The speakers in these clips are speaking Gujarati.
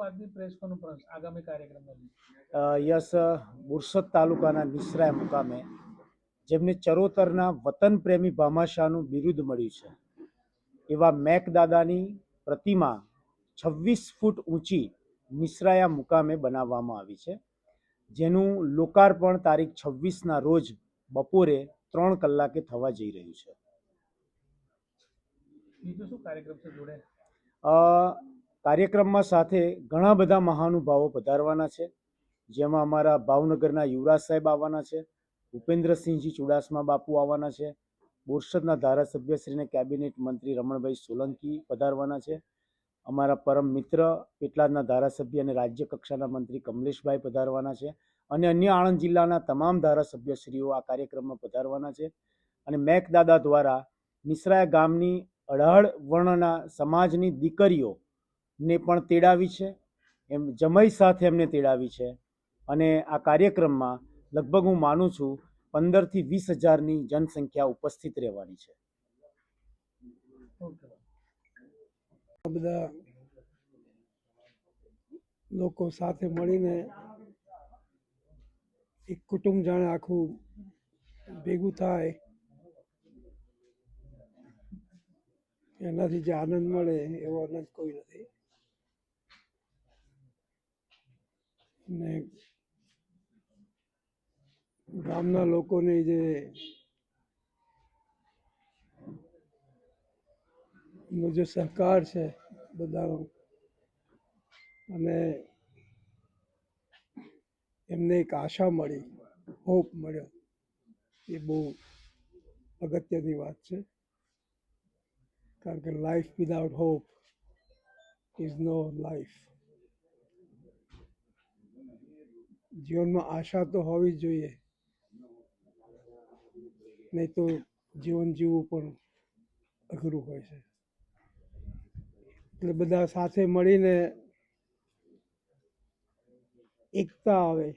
આજની પ્રેસ કોન્ફરન્સ આગામી કાર્યક્રમમાં? યસ, બોરસદ તાલુકાના નિસરાય મુકામે જેમને ચરોતરના વતન પ્રેમી ભામાશાહનું બિરુદ મળ્યું છે એવા મેકદાદાની પ્રતિમા 26 ફૂટ ઊંચી નિસરાયા મુકામે બનાવવામાં આવી છે, જેનું લોકાર્પણ તારીખ 26ના રોજ બપોરે 3 કલાકે થવા જઈ રહ્યું છે. બીજું શું કાર્યક્રમ છે જોડે? કાર્યક્રમમાં સાથે ઘણા બધા મહાનુભાવો પધારવાના છે, જેમાં અમારા ભાવનગરના યુવરાજ સાહેબ આવવાના છે, ભૂપેન્દ્રસિંહજી ચુડાસમા બાપુ આવવાના છે, બોરસદના ધારાસભ્ય શ્રીને કેબિનેટ મંત્રી રમણભાઈ સોલંકી પધારવાના છે, અમારા પરમ મિત્ર પેટલાદના ધારાસભ્ય અને રાજ્ય કક્ષાના મંત્રી કમલેશભાઈ પધારવાના છે, અને અન્ય આણંદ જિલ્લાના તમામ ધારાસભ્યશ્રીઓ આ કાર્યક્રમમાં પધારવાના છે. અને મેકદાદા દ્વારા નિસરાયા ગામની 18 વર્ણના સમાજની દીકરીઓને પણ તેડાવી છે, એમ જમાઈ સાથે એમને તેડાવી છે. અને આ કાર્યક્રમમાં લગભગ હું માનું છું 15 થી 20 હજારની જનસંખ્યા ઉપસ્થિત રહેવાની છે. બધા લોકો સાથે મળીને એક કુટુંબ જાણે આખું ભેગું થાય એનાથી જે આનંદ મળે એવો આનંદ કોઈ નથી. ને ગામના લોકોને જે સહકાર છે બધાનો, અને એમને એક આશા મળી, હોપ મળ્યો, એ બહુ અગત્યની વાત છે. કારણ કે life without hope is no life. જીવનમાં આશા તો હોવી જ જોઈએ, નહીં તો જીવન જીવવું પણ અઘરું હોય છે. એટલે બધા સાથે મળીને એકતા આવે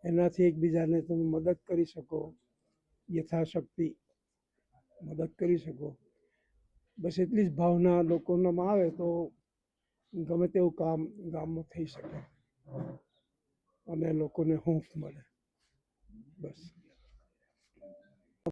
એનાથી એકબીજાને તમે મદદ કરી શકો, યથાશક્તિ મદદ કરી શકો. બસ એટલી જ ભાવના લોકોનામાં આવે તો ગમે તેવું કામ ગામમાં થઈ શકે અને લોકોને હૂંફ મળે. બસ.